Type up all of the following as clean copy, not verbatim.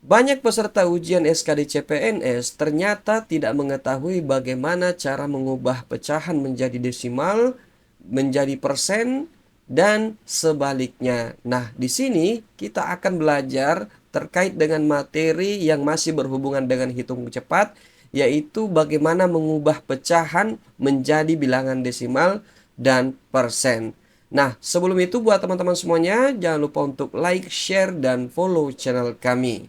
Banyak peserta ujian SKD-CPNS ternyata tidak mengetahui bagaimana cara mengubah pecahan menjadi desimal, menjadi persen, dan sebaliknya. Nah, di sini kita akan belajar terkait dengan materi yang masih berhubungan dengan hitung cepat, yaitu bagaimana mengubah pecahan menjadi bilangan desimal dan persen. Nah, sebelum itu buat teman-teman semuanya, jangan lupa untuk like, share, dan follow channel kami.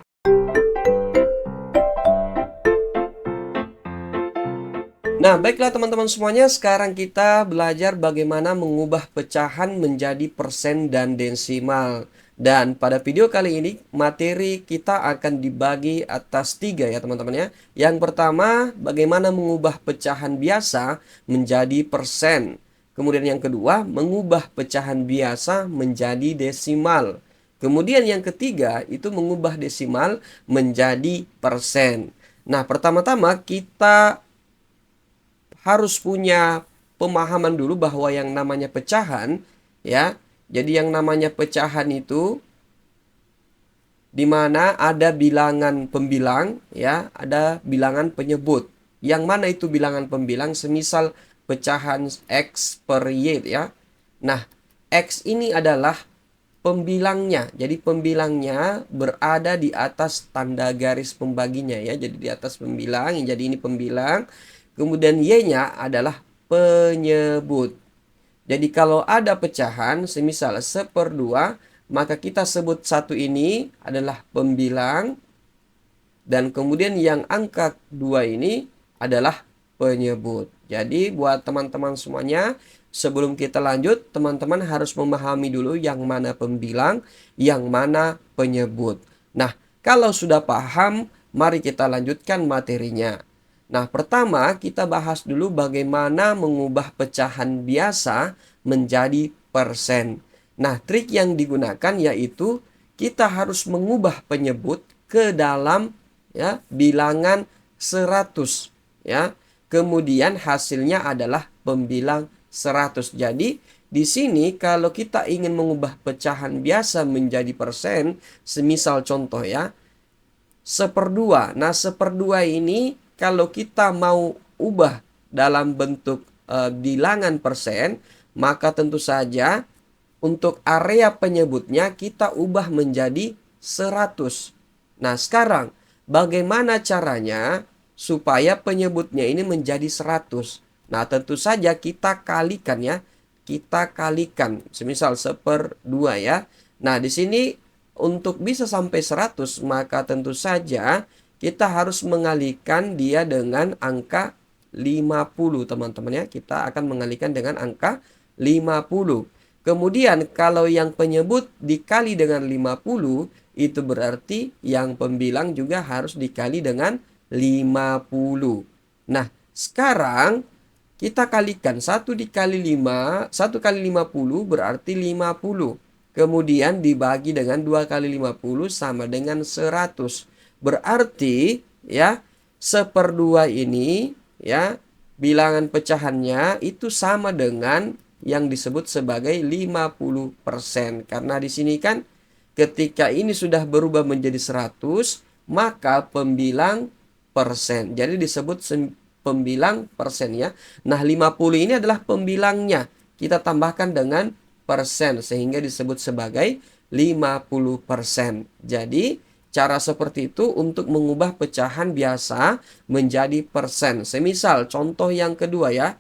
Nah, baiklah teman-teman semuanya, sekarang kita belajar bagaimana mengubah pecahan menjadi persen dan desimal. Dan pada video kali ini, materi kita akan dibagi atas 3 ya teman-teman ya. Yang pertama, bagaimana mengubah pecahan biasa menjadi persen. Kemudian yang kedua, mengubah pecahan biasa menjadi desimal. Kemudian yang ketiga, itu mengubah desimal menjadi persen. Nah, pertama-tama kita harus punya pemahaman dulu bahwa yang namanya pecahan ya. Jadi yang namanya pecahan itu di mana ada bilangan pembilang ya, ada bilangan penyebut. Yang mana itu bilangan pembilang? Semisal pecahan X per Y ya. Nah, X ini adalah pembilangnya. Jadi pembilangnya berada di atas tanda garis pembaginya ya. Jadi di atas pembilang, jadi ini pembilang. Kemudian Y-nya adalah penyebut. Jadi kalau ada pecahan, semisal 1/2, maka kita sebut satu ini adalah pembilang. Dan kemudian yang angka 2 ini adalah penyebut. Jadi buat teman-teman semuanya, sebelum kita lanjut, teman-teman harus memahami dulu yang mana pembilang, yang mana penyebut. Nah, kalau sudah paham, mari kita lanjutkan materinya. Nah, pertama kita bahas dulu bagaimana mengubah pecahan biasa menjadi persen. Nah, trik yang digunakan yaitu kita harus mengubah penyebut ke dalam ya bilangan 100 ya. Kemudian hasilnya adalah pembilang 100. Jadi di sini kalau kita ingin mengubah pecahan biasa menjadi persen, semisal contoh ya, 1/2. Nah, 1/2 ini kalau kita mau ubah dalam bentuk bilangan persen, maka tentu saja untuk area penyebutnya kita ubah menjadi 100. Nah, sekarang bagaimana caranya supaya penyebutnya ini menjadi 100? Nah, tentu saja kita kalikan ya. Kita kalikan, semisal 1/2 ya. Nah, di sini untuk bisa sampai 100, maka tentu saja kita harus mengalihkan dia dengan angka 50, teman-teman ya. Kita akan mengalihkan dengan angka 50. Kemudian kalau yang penyebut dikali dengan 50, itu berarti yang pembilang juga harus dikali dengan 50. Nah, sekarang kita kalikan 1 dikali 5, 1 kali 50 berarti 50. Kemudian dibagi dengan 2 kali 50 sama dengan 100. Berarti ya 1/2 ini ya bilangan pecahannya itu sama dengan yang disebut sebagai 50%. Karena di sini kan ketika ini sudah berubah menjadi 100, maka pembilang persen. Jadi disebut pembilang persen ya. Nah, 50 ini adalah pembilangnya. Kita tambahkan dengan persen sehingga disebut sebagai 50%. Jadi cara seperti itu untuk mengubah pecahan biasa menjadi persen. Semisal contoh yang kedua ya,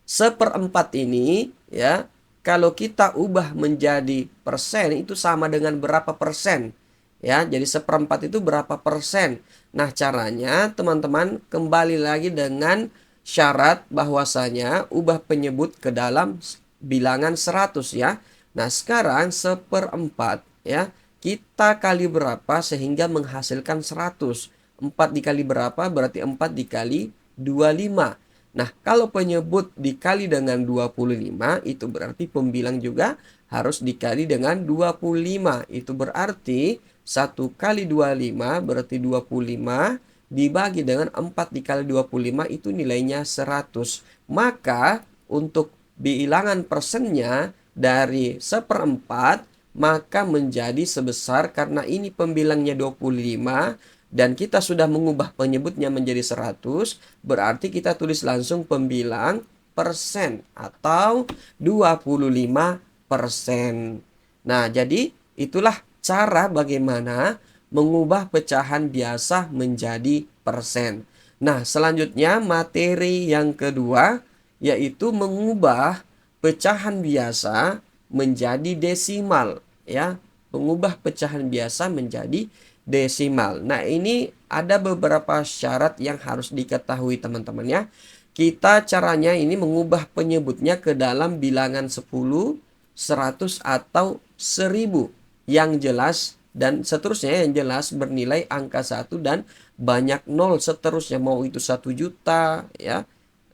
1/4 ini ya, kalau kita ubah menjadi persen itu sama dengan berapa persen? Ya, jadi 1/4 itu berapa persen? Nah, caranya teman-teman kembali lagi dengan syarat bahwasanya ubah penyebut ke dalam bilangan 100 ya. Nah, sekarang 1/4 ya, kita kali berapa sehingga menghasilkan 100? 4 dikali berapa? Berarti 4 dikali 25. Nah, kalau penyebut dikali dengan 25, itu berarti pembilang juga harus dikali dengan 25. Itu berarti 1 kali 25 berarti 25 dibagi dengan 4 dikali 25 itu nilainya 100. Maka untuk bilangan persennya dari 1/4 maka menjadi sebesar, karena ini pembilangnya 25 dan kita sudah mengubah penyebutnya menjadi 100, berarti kita tulis langsung pembilang persen atau 25%. Nah, jadi itulah cara bagaimana mengubah pecahan biasa menjadi persen. Nah, selanjutnya materi yang kedua yaitu mengubah pecahan biasa menjadi desimal, ya. Mengubah pecahan biasa menjadi desimal. Nah, ini ada beberapa syarat yang harus diketahui teman-teman ya. Kita caranya ini mengubah penyebutnya ke dalam bilangan 10, 100 atau 1000 yang jelas dan seterusnya, yang jelas bernilai angka 1 dan banyak nol seterusnya, mau itu 1 juta ya,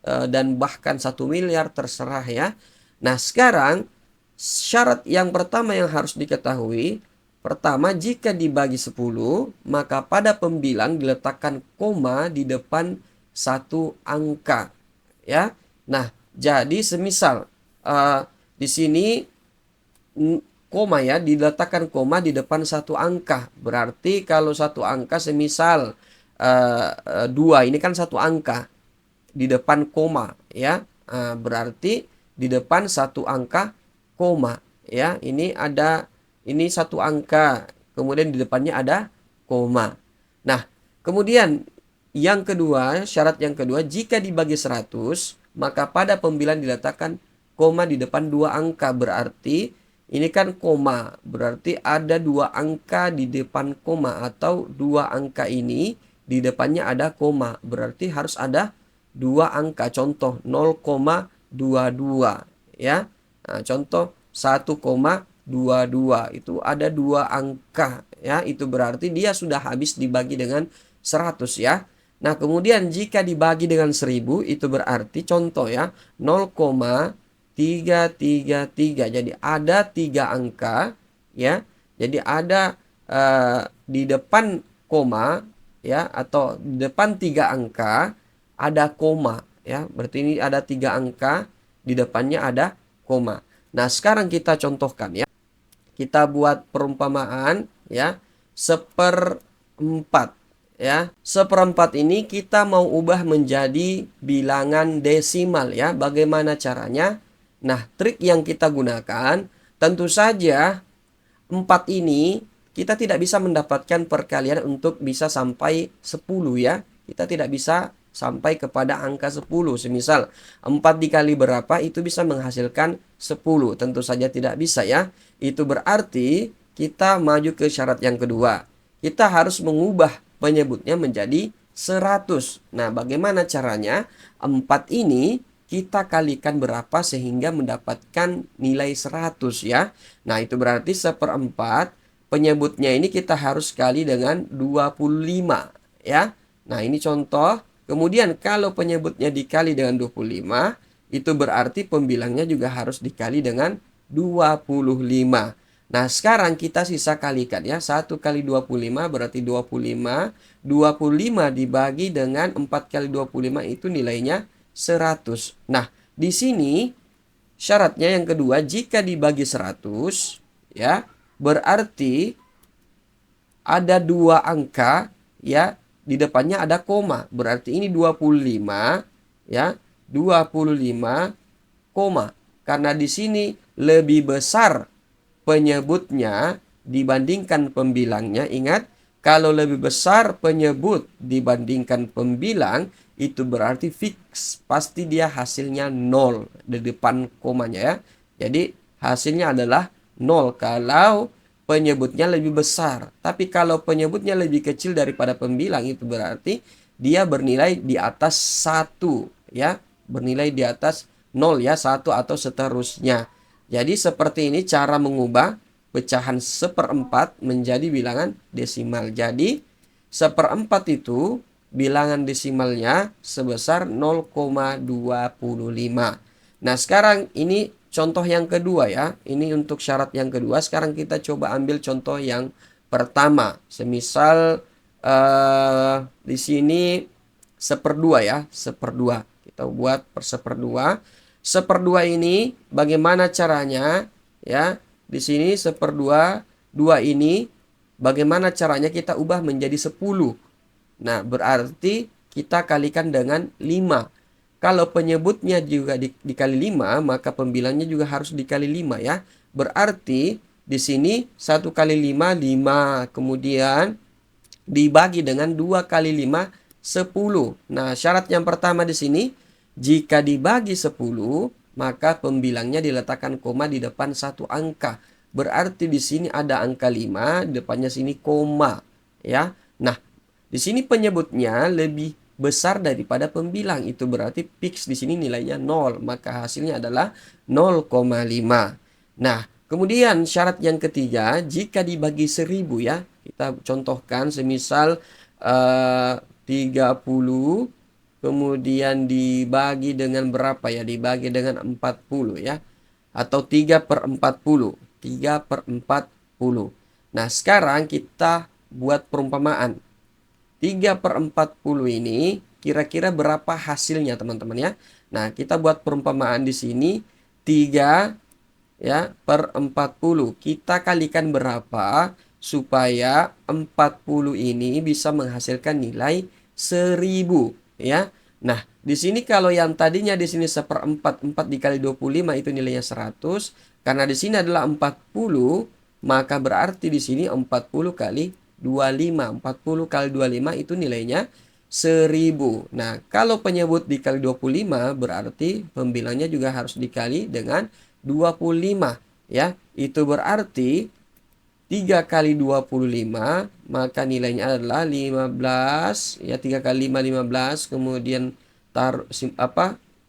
dan bahkan 1 miliar, terserah ya. Nah, sekarang syarat yang pertama yang harus diketahui, pertama, jika dibagi 10, maka pada pembilang diletakkan koma di depan satu angka ya. Nah, jadi semisal di sini koma ya, diletakkan koma di depan satu angka. Berarti kalau satu angka semisal 2, ini kan satu angka di depan koma ya. Berarti di depan satu angka koma ya. Ini satu angka, kemudian di depannya ada koma. Nah, kemudian yang kedua, syarat yang kedua, jika dibagi 100, maka pada pembilang diletakkan koma di depan dua angka. Berarti ini kan koma, berarti ada dua angka di depan koma, atau dua angka ini di depannya ada koma. Berarti harus ada dua angka. Contoh 0,22 ya. Nah, contoh 1,22 itu ada dua angka ya. Itu berarti dia sudah habis dibagi dengan 100 ya. Nah, kemudian jika dibagi dengan 1000 itu berarti contoh ya 0,333. Jadi ada 3 angka ya. Jadi ada di depan koma ya, atau di depan 3 angka ada koma ya. Berarti ini ada 3 angka, di depannya ada koma. Nah, sekarang kita contohkan ya. Kita buat perumpamaan ya. 1/4 ya. 1/4 ini kita mau ubah menjadi bilangan desimal ya. Bagaimana caranya? Nah, trik yang kita gunakan, tentu saja 4 ini kita tidak bisa mendapatkan perkalian untuk bisa sampai 10 ya. Kita tidak bisa sampai kepada angka 10. Semisal 4 dikali berapa itu bisa menghasilkan 10. Tentu saja tidak bisa ya. Itu berarti kita maju ke syarat yang kedua. Kita harus mengubah penyebutnya menjadi 100. Nah, bagaimana caranya? 4 ini kita kalikan berapa sehingga mendapatkan nilai 100 ya. Nah, itu berarti 1/4 penyebutnya ini kita harus kali dengan 25 ya. Nah, ini contoh. Kemudian kalau penyebutnya dikali dengan 25, itu berarti pembilangnya juga harus dikali dengan 25. Nah, sekarang kita sisa kalikan ya. 1 kali 25 berarti 25. 25 dibagi dengan 4 kali 25 itu nilainya 100. Nah, di sini syaratnya yang kedua, jika dibagi 100 ya, berarti ada dua angka ya, di depannya ada koma. Berarti ini 25 ya, 25 koma. Karena di sini lebih besar penyebutnya dibandingkan pembilangnya. Ingat, kalau lebih besar penyebut dibandingkan pembilang, itu berarti fix, pasti dia hasilnya 0 di depan komanya ya. Jadi hasilnya adalah 0 kalau penyebutnya lebih besar. Tapi kalau penyebutnya lebih kecil daripada pembilang, itu berarti dia bernilai di atas 1 ya. Bernilai di atas 0 ya, 1 atau seterusnya. Jadi seperti ini cara mengubah pecahan 1/4 menjadi bilangan desimal. Jadi 1/4 itu bilangan desimalnya sebesar 0,25. Nah, sekarang ini contoh yang kedua ya. Ini untuk syarat yang kedua. Sekarang kita coba ambil contoh yang pertama. Semisal di sini 1/2 ya. 1/2. Kita buat per 1/2. 1/2 ini bagaimana caranya ya? di sini 1/2, 2 ini bagaimana caranya kita ubah menjadi 10. Nah, berarti kita kalikan dengan 5. Kalau penyebutnya juga dikali 5, maka pembilangnya juga harus dikali 5 ya. Berarti di sini 1 kali 5, 5. Kemudian dibagi dengan 2 kali 5, 10. Nah, syarat yang pertama di sini, jika dibagi 10, maka pembilangnya diletakkan koma di depan satu angka. Berarti di sini ada angka 5, di depannya sini koma, ya. Nah, di sini penyebutnya lebih besar daripada pembilang. Itu berarti fix di sini nilainya 0, maka hasilnya adalah 0,5. Nah, kemudian syarat yang ketiga, jika dibagi 1000 ya, kita contohkan semisal 30 kemudian dibagi dengan berapa ya? Dibagi dengan 40 ya. Atau 3/40. 3/40. Nah, sekarang kita buat perumpamaan. 3/40 ini kira-kira berapa hasilnya teman-teman ya? Nah, kita buat perumpamaan di sini 3 ya per 40. Kita kalikan berapa supaya 40 ini bisa menghasilkan nilai 1000 ya. Nah, di sini kalau yang tadinya di sini 1/4, 4 dikali 25 itu nilainya 100. Karena di sini adalah 40, maka berarti di sini 40 kali 25. 40 kali 25 itu nilainya 1000. Nah, kalau penyebut dikali 25 berarti pembilangnya juga harus dikali dengan 25 ya. Itu berarti 3 kali 25 maka nilainya adalah 15 ya. 3 kali 5 15, kemudian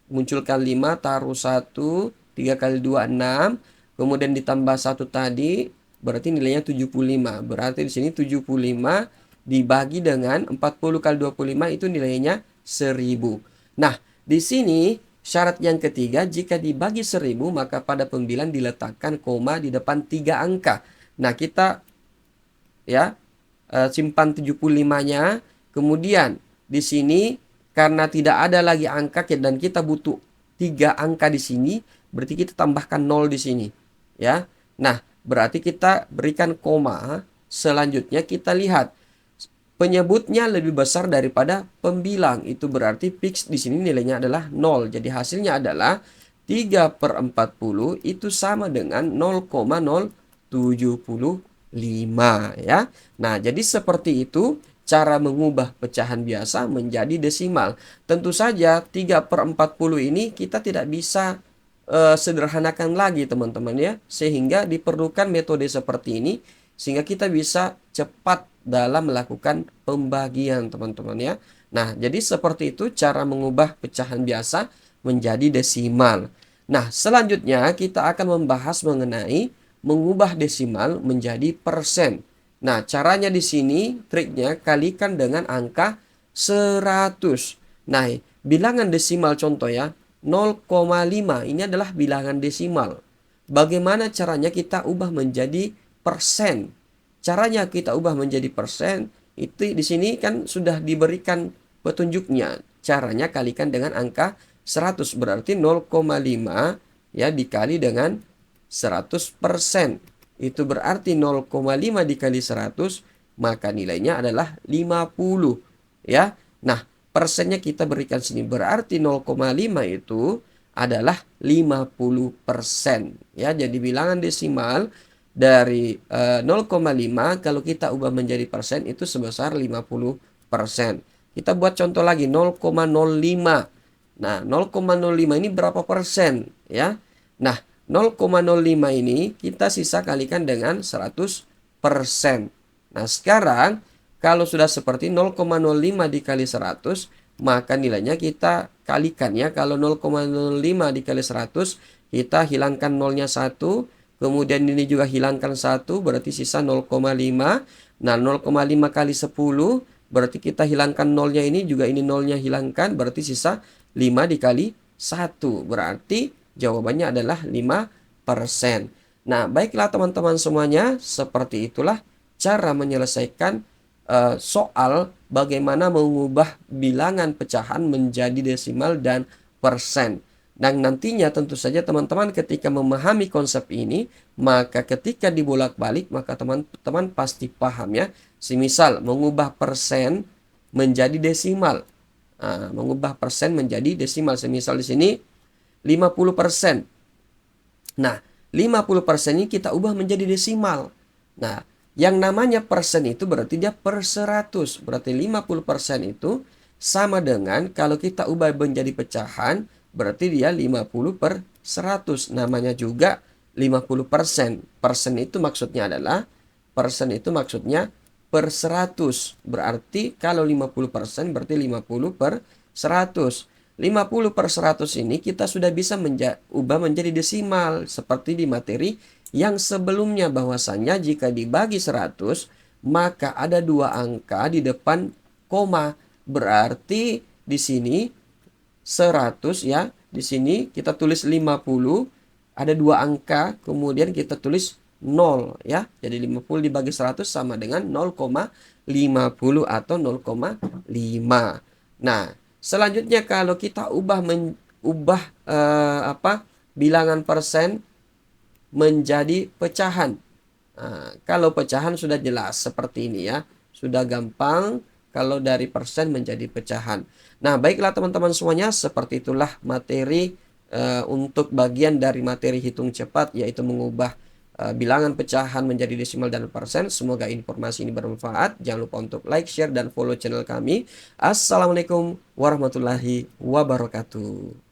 munculkan 5, taruh 1, 3 kali 2 6, kemudian ditambah 1 tadi berarti nilainya 75. Berarti di sini 75 dibagi dengan 40 kali 25 itu nilainya 1000. Nah, di sini syarat yang ketiga, jika dibagi 1000 maka pada pembilang diletakkan koma di depan 3 angka. Nah, kita ya simpan 75-nya. Kemudian di sini karena tidak ada lagi angka dan kita butuh 3 angka di sini, berarti kita tambahkan 0 di sini ya. Nah, berarti kita berikan koma. Selanjutnya kita lihat penyebutnya lebih besar daripada pembilang. Itu berarti fix di sini nilainya adalah 0. Jadi hasilnya adalah 3/40 itu sama dengan 0,075 ya. Nah, jadi seperti itu cara mengubah pecahan biasa menjadi desimal. Tentu saja 3/40 ini kita tidak bisa sederhanakan lagi teman-teman ya. Sehingga diperlukan metode seperti ini sehingga kita bisa cepat dalam melakukan pembagian teman-teman ya. Nah, jadi seperti itu cara mengubah pecahan biasa menjadi desimal. Nah, selanjutnya kita akan membahas mengenai mengubah desimal menjadi persen. Nah, caranya di sini triknya kalikan dengan angka 100. Nah, bilangan desimal contoh ya, 0,5 ini adalah bilangan desimal. Bagaimana caranya kita ubah menjadi persen? Caranya kita ubah menjadi persen itu di sini kan sudah diberikan petunjuknya. Caranya kalikan dengan angka 100 berarti 0,5 ya dikali dengan 100%. Itu berarti 0,5 dikali 100 maka nilainya adalah 50 ya. Nah, persennya kita berikan sini berarti 0,5 itu adalah 50% ya. Jadi bilangan desimal dari 0,5 kalau kita ubah menjadi persen itu sebesar 50%. Kita buat contoh lagi 0,05. Nah, 0,05 ini berapa persen ya? Nah, 0,05 ini kita sisa kalikan dengan 100%. Nah, sekarang kalau sudah seperti 0,05 dikali 100, maka nilainya kita kalikan ya. Kalau 0,05 dikali 100, kita hilangkan nolnya 1, kemudian ini juga hilangkan 1, berarti sisa 0,5. Nah, 0,5 kali 10, berarti kita hilangkan nolnya ini, juga ini nolnya hilangkan, berarti sisa 5 dikali 1. Berarti jawabannya adalah 5%. Nah, baiklah teman-teman semuanya, seperti itulah cara menyelesaikan soal bagaimana mengubah bilangan pecahan menjadi desimal dan persen. Dan nantinya tentu saja teman-teman ketika memahami konsep ini, maka ketika dibolak-balik, maka teman-teman pasti paham ya. Semisal mengubah persen menjadi desimal. Nah, mengubah persen menjadi desimal. Semisal di sini 50%. Nah, 50% ini kita ubah menjadi desimal. Nah, yang namanya persen itu berarti dia per 100. Berarti 50% itu sama dengan kalau kita ubah menjadi pecahan, berarti dia 50 per 100. Namanya juga 50%. Persen itu maksudnya per 100. Berarti kalau 50% berarti 50 per 100. 50 per 100 ini kita sudah bisa ubah menjadi desimal seperti di materi yang sebelumnya, bahwasannya jika dibagi 100 maka ada dua angka di depan koma. Berarti di sini 100 ya. Di sini kita tulis 50, ada dua angka, kemudian kita tulis 0 ya. Jadi 50 dibagi 100 sama dengan 0,50 atau 0,5. Nah, selanjutnya kalau kita bilangan persen menjadi pecahan. Nah, kalau pecahan sudah jelas seperti ini ya. Sudah gampang kalau dari persen menjadi pecahan. Nah, baiklah teman-teman semuanya, seperti itulah materi untuk bagian dari materi hitung cepat, yaitu mengubah bilangan pecahan menjadi desimal dan persen. Semoga informasi ini bermanfaat. Jangan lupa untuk like, share, dan follow channel kami. Assalamualaikum warahmatullahi wabarakatuh.